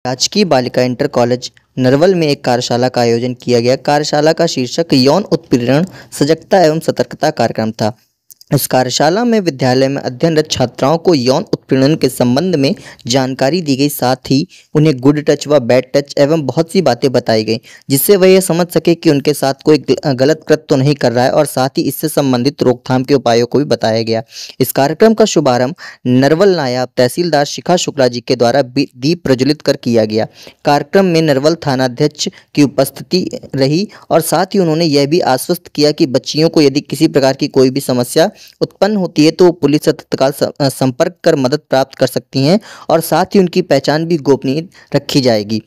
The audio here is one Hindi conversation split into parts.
राजकीय बालिका इंटर कॉलेज नरवल में एक कार्यशाला का आयोजन किया गया। कार्यशाला का शीर्षक यौन उत्पीड़न सजगता एवं सतर्कता कार्यक्रम था। इस कार्यशाला में विद्यालय में अध्ययनरत छात्राओं को यौन उत्पीड़न के संबंध में जानकारी दी गई, साथ ही उन्हें गुड टच व बैड टच एवं बहुत सी बातें बताई गई, जिससे वह यह समझ सके कि उनके साथ कोई गलत कृत्य तो नहीं कर रहा है, और साथ ही इससे संबंधित रोकथाम के उपायों को भी बताया गया। इस कार्यक्रम का शुभारंभ नरवल नायब तहसीलदार शिखा शुक्ला जी के द्वारा दीप प्रज्वलित कर किया गया। कार्यक्रम में नरवल थानाध्यक्ष की उपस्थिति रही और साथ ही उन्होंने यह भी आश्वस्त किया कि बच्चियों को यदि किसी प्रकार की कोई भी समस्या उत्पन्न होती है तो पुलिस से तत्काल संपर्क कर मदद प्राप्त कर सकती हैं, और साथ ही उनकी पहचान भी गोपनीय रखी जाएगी।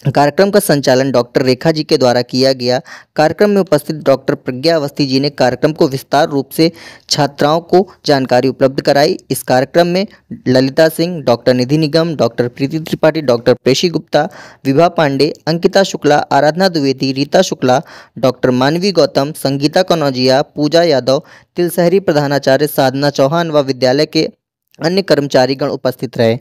कार्यक्रम का संचालन डॉक्टर रेखा जी के द्वारा किया गया। कार्यक्रम में उपस्थित डॉक्टर प्रज्ञा अवस्थी जी ने कार्यक्रम को विस्तार रूप से छात्राओं को जानकारी उपलब्ध कराई। इस कार्यक्रम में ललिता सिंह, डॉक्टर निधि निगम, डॉक्टर प्रीति त्रिपाठी, डॉक्टर प्रेशी गुप्ता, विभा पांडे, अंकिता शुक्ला, आराधना द्विवेदी, रीता शुक्ला, डॉक्टर मानवी गौतम, संगीता कनौजिया, पूजा यादव, तिलसहरी प्रधानाचार्य साधना चौहान व विद्यालय के अन्य कर्मचारीगण उपस्थित रहे।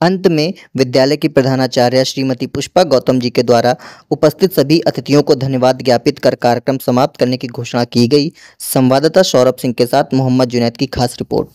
अंत में विद्यालय की प्रधानाचार्य श्रीमती पुष्पा गौतम जी के द्वारा उपस्थित सभी अतिथियों को धन्यवाद ज्ञापित कर कार्यक्रम समाप्त करने की घोषणा की गई। संवाददाता सौरभ सिंह के साथ मोहम्मद जुनैद की खास रिपोर्ट।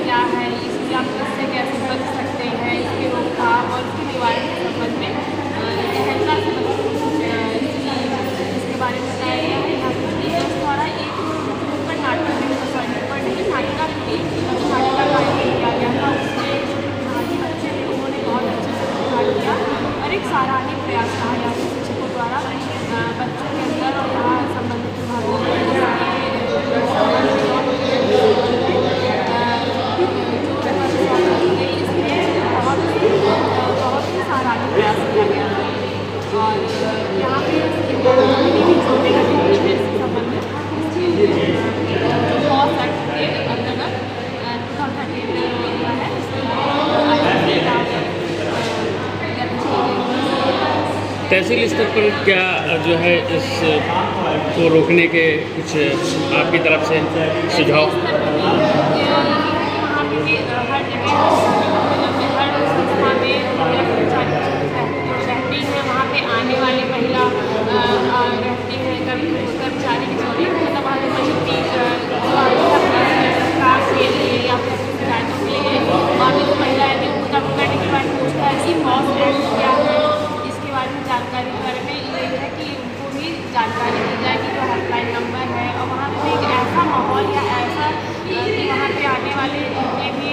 क्या है, इसकी आप इससे कैसे बच सकते हैं, इसके रोकथाम और इसके निवारण के संबंध में गहनता से इसके बारे में बताया गया है। यहाँ पर टीचर्स द्वारा एक नुक्कड़ नाटक नाटिका का आयोजन किया गया था। उसमें यहाँ के बच्चे थे, उन्होंने बहुत अच्छे से भाग लिया और एक सराहनीय प्रयास कहा यहाँ के शिक्षकों द्वारा बच्चों के अंदर और यहाँ संबंधित विभागों में बहुत ही सराहनीय प्रयास किया गया था। और यहाँ पे छोटे इसके संबंधित पॉस एक्ट के अंतर्गत 2013 में होता है। तहसील स्तर पर क्या जो है इस को रोकने के कुछ आपकी तरफ से सुझाव? वहाँ पे भी हर जगह हर संस्था में रहती है, वहाँ पे आने वाली महिला रहती है कर्मचारी की जोड़ी, मतलब वहाँ सरकार के लिए या फिर शिकायतों के लिए वहाँ पे जो महिला है उनका करने के बाद पूछता है कि पॉस एक्ट क्या है, इसके बारे में जानकारी के बारे में ये है कि उनको भी जानकारी दी जाए कि जो हेल्पलाइन नंबर है, और वहाँ पे एक ऐसा माहौल या ऐसा कि वहाँ पे आने वाले जितने भी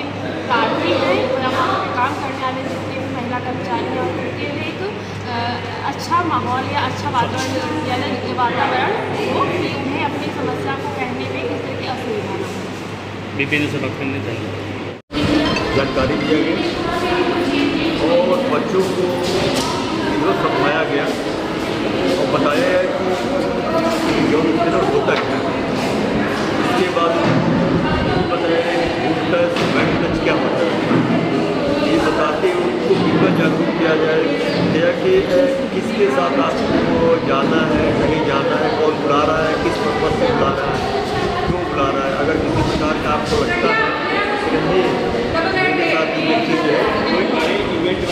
प्रार्थी हैं या वहाँ पे काम करने वाले जितने भी महिला कर्मचारी हैं उनके लिए एक अच्छा माहौल या अच्छा वातावरण हो कि उन्हें अपनी समस्या को कहने में किसी की असुविधा न हो। विभिन्न से बात करने चाहिए जानकारी दिया गया और बच्चों को समझाया गया और बताया है कि यौन उत्पीड़न होता है। इसके बाद बताया है कि गुड टच बैड टच क्या होता है, ये बताते उनको बिल्कुल जागरूक किया जाए कि किसके साथ आपको जाना है, कहीं जाना है, कौन बुला रहा है, किस पर्पज से बुला रहा है, क्यों बुला रहा है। अगर किसी प्रकार का आपको लगता है कि नहीं उनके साथ ये चीज़ है, कोई इवेंट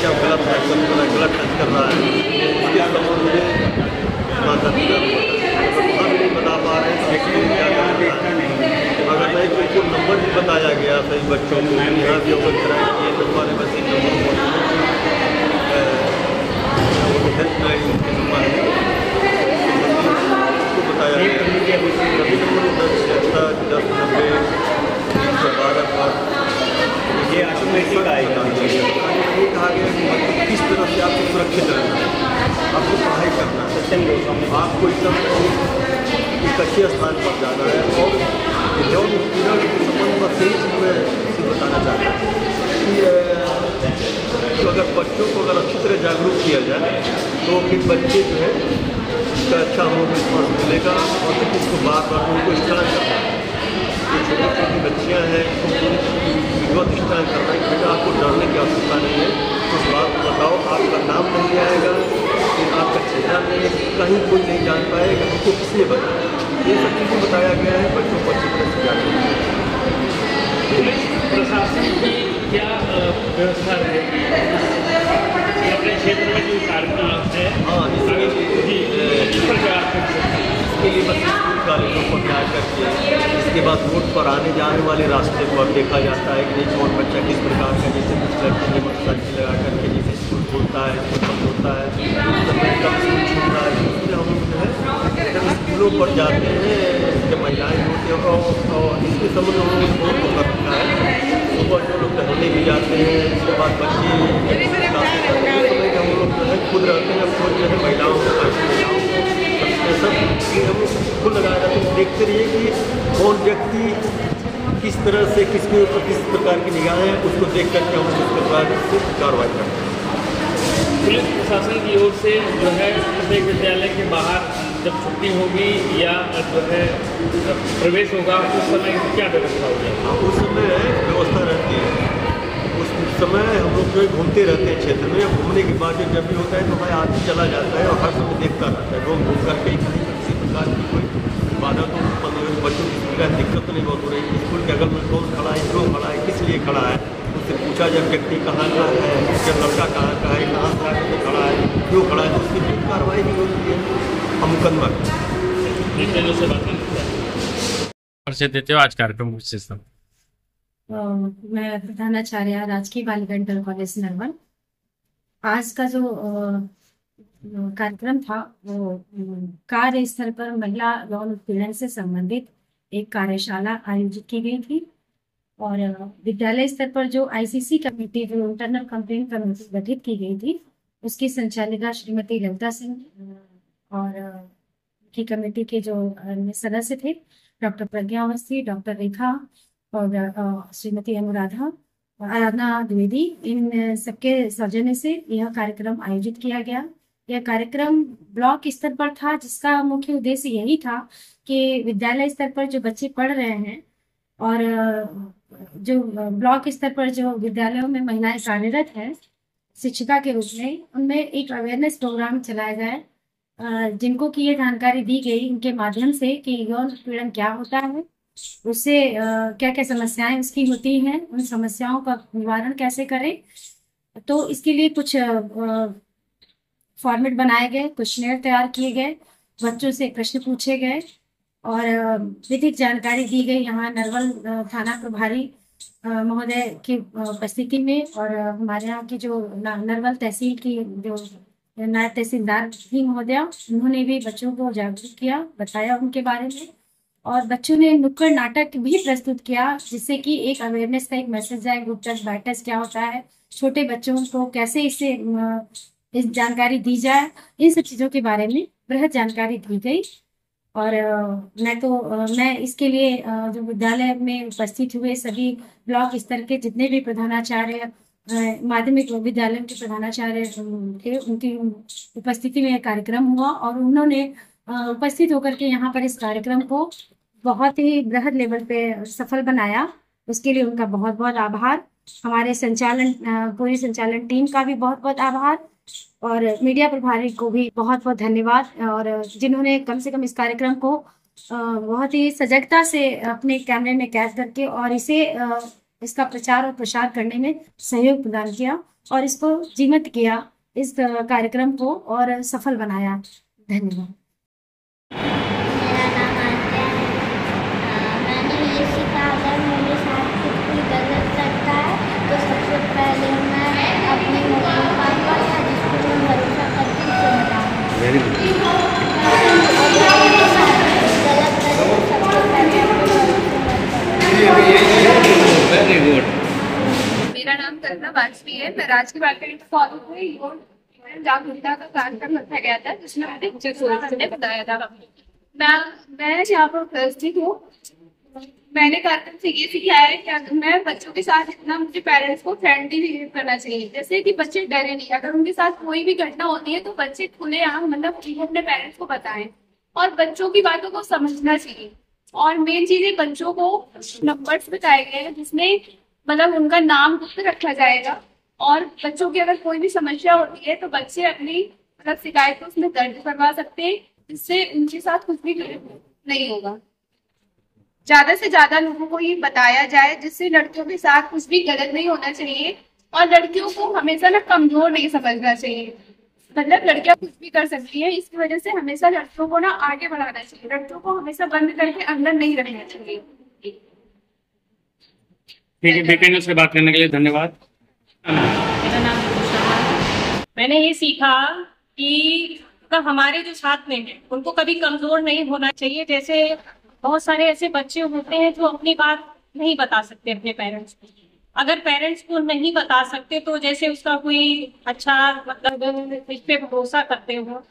से हेल्पलाइन के संबंध में उसको बताया गया। सभी नंबर 1090 112 पर ये ऑटोमेटिक आएगा। ये कहा गया कि मतलब किस तरह से आपको सुरक्षित रहना है, आपको पढ़ाई करना है, आपको एकदम एक अच्छे स्थान पर जाना है। और यौन उत्पीड़न के संबंध में सही चीज़ में बताना चाहता हूँ कि अगर बच्चों को अगर अच्छी तरह जागरूक किया जाए तो फिर बच्चे जो है इसका अच्छा हमको रिस्पॉन्स मिलेगा। और फिर इसको बार बार उनको स्टार्ट करना है। जो छोटी छोटी बच्चियाँ हैं उनको विधिवत स्टार्ट करना है कि बेटा आपको डरने की आवश्यकता नहीं है, उस बात को बताओ, आपका नाम नहीं आएगा, फिर आपका चेहरा नहीं, कहीं कोई नहीं जान पाएगा, उसको किसने बताया। ये सब चीज़ें बताया गया है बच्चों को अच्छी तरह से जागरूक। प्रशासन की क्या व्यवस्था रहेगी अपने क्षेत्र में जो कार्यक्रम है? हाँ, इसके लिए बस स्कूल कॉलेजों पर जा करके इसके बाद रोड पर आने जाने वाले रास्ते को अब देखा जाता है कि नहीं कौन बच्चा किस प्रकार का, जैसे कुछ लड़के ने मोटरसाइकिल लगा करके जैसे स्कूल खोलता है, स्कूल बंद होता है, कब स्कूल छूटता है, उसमें हम लोग जो है जब स्कूलों पर जाते हैं जब महिलाएँ होती हैं और इसके संबंध में हम लोग बहुत कर रखा है। सुबह जो लोग टहलने भी जाते हैं, उसके बाद बच्चे हम लोग जो है खुद रहते हैं, खुद जो है महिलाओं को सब हम खुद लगाया जाता है। देखते रहिए कि कौन व्यक्ति किस तरह से किसके ऊपर किस प्रकार की निगाहें हैं, उसको देख करके हम उस प्रकार से कार्रवाई करते हैं। पुलिस प्रशासन की ओर से जो है प्रत्येक विद्यालय के बाहर जब छुट्टी होगी या जो है प्रवेश होगा उस समय क्या व्यवस्था होगी? हाँ, उस समय व्यवस्था रहती है। उस समय हम लोग जो है घूमते रहते हैं क्षेत्र में। घूमने के बाद जब भी होता है तो हमारा आदमी चला जाता है और हर समय देखता रहता है। रोम घूम करके कहीं किसी प्रकार की कोई बाधा तो बच्चों की सुविधा दिक्कत तो नहीं बहुत हो रही। स्कूल के अगल में कौन खड़ा है, क्यों खड़ा है, किस लिए खड़ा है, उससे पूछा जब व्यक्ति कहाँ का है, जब लड़का कहाँ का है, कहाँ से आकर खड़ा है, क्यों खड़ा है, तो उसकी भी कार्रवाई भी होती है। हम मुकदमा परिचय देते हो आज कार्यक्रम विशेषता? मैं प्रधानाचार्य राजकीय बालिका इंटर कॉलेज नरवल। आज का जो कार्यक्रम था वो कार्य स्थल पर महिला यौन उत्पीड़न से संबंधित एक कार्यशाला आयोजित की गई थी। और विद्यालय स्तर पर जो आईसीसी कमेटी, जो इंटरनल कंप्लेंट कमेटी गठित की गई थी, उसकी संचालिका श्रीमती ललिता सिंह और की कमेटी के जो सदस्य थे डॉक्टर प्रज्ञा अवस्थी, डॉक्टर रेखा और श्रीमती आराधना द्विवेदी, इन सबके सौजन्य से यह कार्यक्रम आयोजित किया गया। यह कार्यक्रम ब्लॉक स्तर पर था, जिसका मुख्य उद्देश्य यही था कि विद्यालय स्तर पर जो बच्चे पढ़ रहे हैं और जो ब्लॉक स्तर पर जो विद्यालयों में महिलाएं कार्यरत हैं शिक्षिका के रूप में, उनमें एक अवेयरनेस प्रोग्राम चलाया जाए, जिनको की ये जानकारी दी गई उनके माध्यम से कि यौन उत्पीड़न क्या होता है, उससे क्या क्या समस्याएं उसकी होती हैं, उन समस्याओं का निवारण कैसे करें। तो इसके लिए कुछ फॉर्मेट बनाए गए, क्वेश्चनेयर तैयार किए गए, बच्चों से प्रश्न पूछे गए और विधिक जानकारी दी गई यहाँ नरवल थाना प्रभारी महोदय की उपस्थिति में। और हमारे यहाँ की जो नरवल तहसील की जो नायब तहसीलदार थी महोदया, उन्होंने भी बच्चों को जागरूक किया, बताया उनके बारे में। और बच्चों ने नुक्कड़ नाटक भी प्रस्तुत किया, जिससे कि एक अवेयरनेस का एक मैसेज जाए। ग्रुप टेस्ट, बाय टेस्ट क्या होता है, छोटे बच्चों को कैसे इससे इस जानकारी दी जाए, इन सब चीज़ों के बारे में बृहद जानकारी दी गई। और मैं इसके लिए जो विद्यालय में उपस्थित हुए सभी ब्लॉक स्तर के जितने भी प्रधानाचार्य, माध्यमिक विद्यालयों के प्रधानाचार्य थे, उनकी उपस्थिति में कार्यक्रम हुआ और उन्होंने उपस्थित होकर के यहाँ पर इस कार्यक्रम को बहुत ही बृहद लेवल पे सफल बनाया। उसके लिए उनका बहुत बहुत आभार। हमारे पूरी संचालन टीम का भी बहुत बहुत आभार और मीडिया प्रभारी को भी बहुत बहुत धन्यवाद, और जिन्होंने कम से कम इस कार्यक्रम को बहुत ही सजगता से अपने कैमरे में कैद करके और इसका प्रचार और प्रसार करने में सहयोग प्रदान किया और इसको जीवंत किया, इस कार्यक्रम को, और सफल बनाया। धन्यवाद। मेरा नाम आद्या है। मैंने ये सीखा, अगर मेरे साथ कुछ भी गलत करता है तो सबसे पहले मैं है। मैं राज की बात करें तो फॉलो में यौन जागरूकता का कार्यक्रम रखा गया था, जिसमें मैंने बताया था। मैं यहाँ पर उपस्थित हूँ। मैंने कार्यक्रम से ये सीखा है कि अगर मैं बच्चों के साथ इतना, मुझे पेरेंट्स को फ्रेंडली बिहेव करना चाहिए, जैसे कि बच्चे डरे नहीं। अगर उनके साथ कोई भी घटना होती है तो बच्चे खुलेआम मतलब अपने पेरेंट्स को बताएं और बच्चों की बातों को समझना चाहिए। और मेन चीज है, बच्चों को नंबर्स बताए गए हैं जिसमें मतलब उनका नाम गुप्त रखा जाएगा, और बच्चों की अगर कोई भी समस्या होती है तो बच्चे अपनी मतलब शिकायत को उसमें दर्ज करवा सकते हैं, जिससे उनके साथ कुछ भी नहीं होगा। ज्यादा से ज्यादा लोगों को ये बताया जाए जिससे लड़कियों के साथ कुछ भी गलत नहीं होना चाहिए, और लड़कियों को हमेशा ना कमजोर नहीं समझना चाहिए। मतलब लड़कियां कुछ भी कर सकती है, इसकी वजह से हमेशा लड़कियों को ना आगे बढ़ाना चाहिए, लड़कियों को हमेशा बंद करके अंदर नहीं रखना चाहिए। ठीक है, बेटे न्यूज़ से बात करने के लिए धन्यवाद। मेरा नाम है। मैंने ये सीखा कि हमारे जो छात्र हैं उनको कभी कमजोर नहीं होना चाहिए। जैसे बहुत सारे ऐसे बच्चे होते हैं जो अपनी बात नहीं बता सकते अपने पेरेंट्स को। अगर पेरेंट्स को नहीं बता सकते तो जैसे उसका कोई अच्छा मतलब इस पे भरोसा करते हो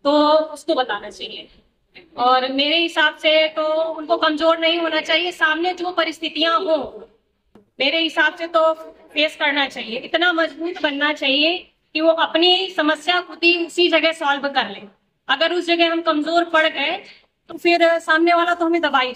तो उसको बताना चाहिए। और मेरे हिसाब से तो उनको कमजोर नहीं होना चाहिए, सामने जो परिस्थितियां हो मेरे हिसाब से तो फेस करना चाहिए। इतना मजबूत बनना चाहिए कि वो अपनी समस्या खुद ही उसी जगह सॉल्व कर ले। अगर उस जगह हम कमजोर पड़ गए तो फिर सामने वाला तो हमें दबा ही